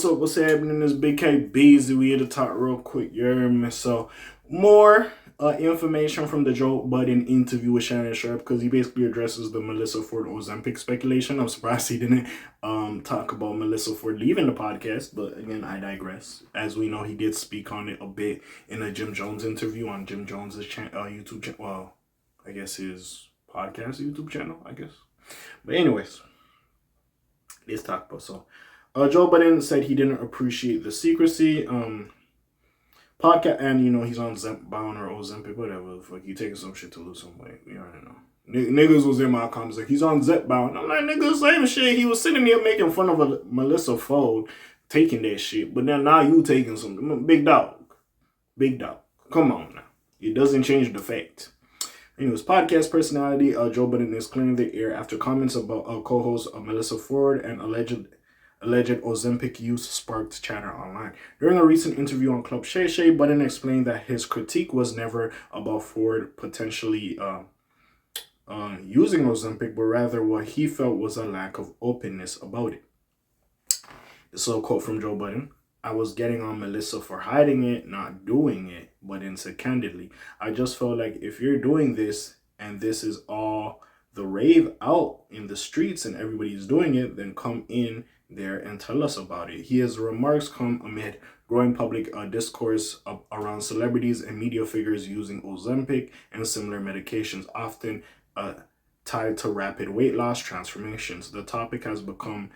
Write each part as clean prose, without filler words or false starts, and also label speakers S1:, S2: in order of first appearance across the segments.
S1: up? What's happening? This Big K Beezy. We here to talk real quick. You hear me? So, more information from the Joe Budden interview with Shannon Sharp, because he basically addresses the Melyssa Ford Ozempic speculation. I'm surprised he didn't talk about Melyssa Ford leaving the podcast, but again, I digress. As we know, he did speak on it a bit in a Jim Jones interview on Jim Jones's YouTube channel. Well, I guess his podcast YouTube channel, I guess. But anyways, let's talk about Joe Budden said he didn't appreciate the secrecy. Podcast, and he's on Zepbound or Ozempic, whatever the fuck. He taking some shit to lose some weight. You already know. Niggas was in my comments like, he's on Zepbound. I'm like, nigga, same shit. He was sitting there making fun of Melyssa Ford taking that shit, but then now you taking some. Big dog. Come on now. It doesn't change the fact. Anyways, podcast personality Joe Budden is clearing the air after comments about co-host Melyssa Ford and alleged Ozempic use sparked chatter online. During a recent interview on Club Shay Shay, Budden explained that his critique was never about Ford potentially using Ozempic, but rather what he felt was a lack of openness about it. This is a quote from Joe Budden. I was getting on Melyssa for hiding it, not doing it, Budden said candidly. I just felt like if you're doing this and this is all the rave out in the streets and everybody's doing it, then come in there and tell us about it. His remarks come amid growing public discourse around celebrities and media figures using Ozempic and similar medications, often tied to rapid weight loss transformations. The topic has become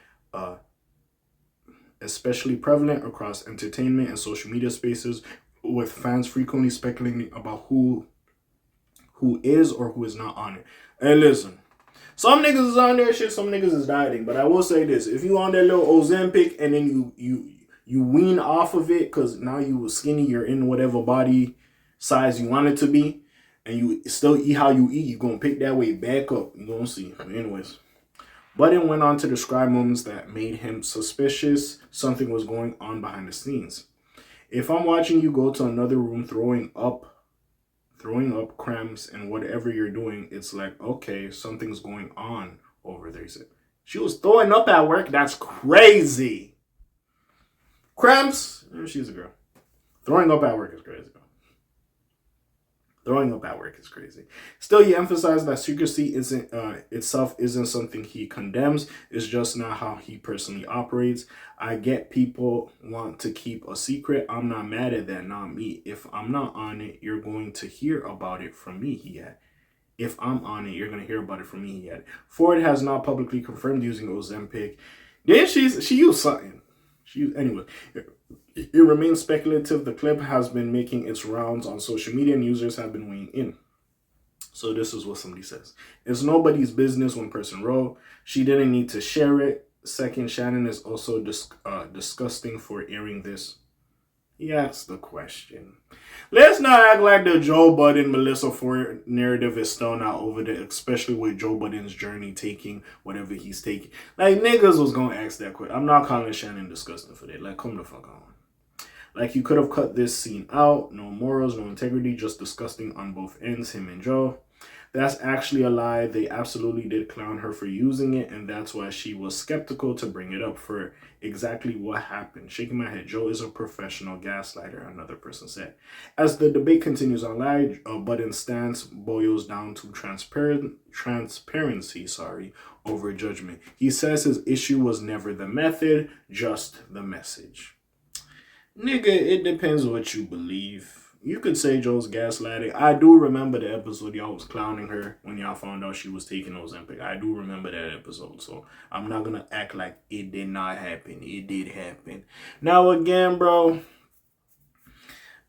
S1: especially prevalent across entertainment and social media spaces, with fans frequently speculating about who is or who is not on it. And listen, some niggas is on their shit, some niggas is dieting. But I will say this: if you on that little Ozempic and then you wean off of it because now you skinny, you're in whatever body size you want it to be, and you still eat how you eat, you're gonna pick that weight back up. You're gonna see. But anyways, Budden went on to describe moments that made him suspicious something was going on behind the scenes. If I'm watching you go to another room throwing up cramps and whatever you're doing, it's like, okay, something's going on over there. He said, she was throwing up at work? That's crazy. Cramps? She's a girl. Throwing up at work is crazy. Still, he emphasized that secrecy itself isn't something he condemns. It's just not how he personally operates. I get people want to keep a secret. I'm not mad at that, not me. If I'm not on it, you're going to hear about it from me, he had. If I'm on it, you're going to hear about it from me, he had. Ford has not publicly confirmed using Ozempic. Then she used something. Anyway, it remains speculative. The clip has been making its rounds on social media and users have been weighing in. So this is what somebody says. It's nobody's business, one person wrote. She didn't need to share it. Second, Shannon is also disgusting for airing this. He asked the question. Let's not act like the Joe Budden Melyssa Ford narrative is still not over there, especially with Joe Budden's journey taking whatever he's taking. Like, niggas was gonna ask that question. I'm not calling Shannon disgusting for that. Like, come the fuck on. Like, you could have cut this scene out. No morals, no integrity, just disgusting on both ends, him and Joe. That's actually a lie. They absolutely did clown her for using it, and that's why she was skeptical to bring it up for exactly what happened. Shaking my head. Joe is a professional gaslighter, another person said. As the debate continues online, Budden's stance boils down to transparency, over judgment. He says his issue was never the method, just the message. Nigga, it depends what you believe. You could say Joe's gaslighting. I do remember the episode y'all was clowning her when y'all found out she was taking Ozempic. I do remember that episode, so I'm not gonna act like it did not happen. It did happen. Now again, bro.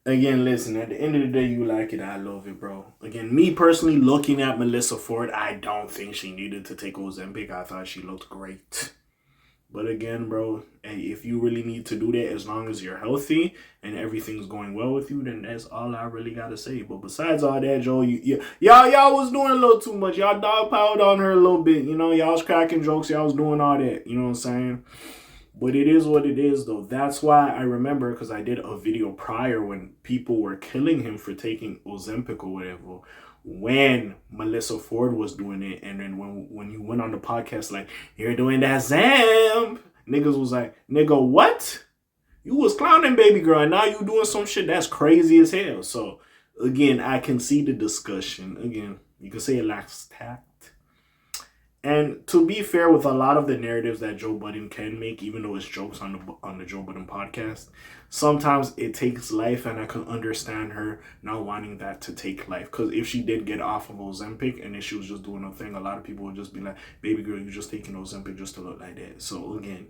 S1: Again, listen, at the end of the day, you like it, I love it, bro. Again, me personally looking at Melyssa Ford, I don't think she needed to take Ozempic. I thought she looked great. But again, bro, hey, if you really need to do that, as long as you're healthy and everything's going well with you, then that's all I really got to say. But besides all that, Joe, y'all was doing a little too much. Y'all dogpiled on her a little bit. Y'all was cracking jokes. Y'all was doing all that. You know what I'm saying? But it is what it is, though. That's why I remember, because I did a video prior when people were killing him for taking Ozempic or whatever, when Melyssa Ford was doing it. And then when you went on the podcast, like, you're doing that Zamp, niggas was like, nigga, what? You was clowning baby girl, and now you doing some shit that's crazy as hell. So again, I can see the discussion. Again, you can say it lacks tact. And to be fair, with a lot of the narratives that Joe Budden can make, even though it's jokes on the Joe Budden podcast, sometimes it takes life, and I can understand her not wanting that to take life. Because if she did get off of Ozempic and if she was just doing her thing, a lot of people would just be like, "Baby girl, you just taking Ozempic just to look like that." So again,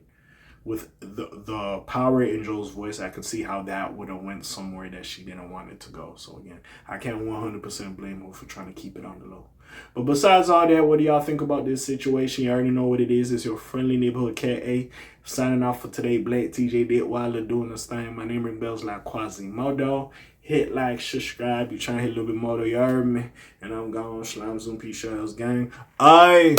S1: with the power in Joe's voice, I could see how that would have went somewhere that she didn't want it to go. So again, I can't 100% blame her for trying to keep it on the low. But besides all that, what do y'all think about this situation? You already know what it is. It's your friendly neighborhood K.A. Signing off for today. Black TJ Dittweiler doing this thing. My name is bells like Quasimodo. Hit like, subscribe. You trying to hit a little bit more, you heard me. And I'm gone. Slam Zoom P Shells gang. Aye.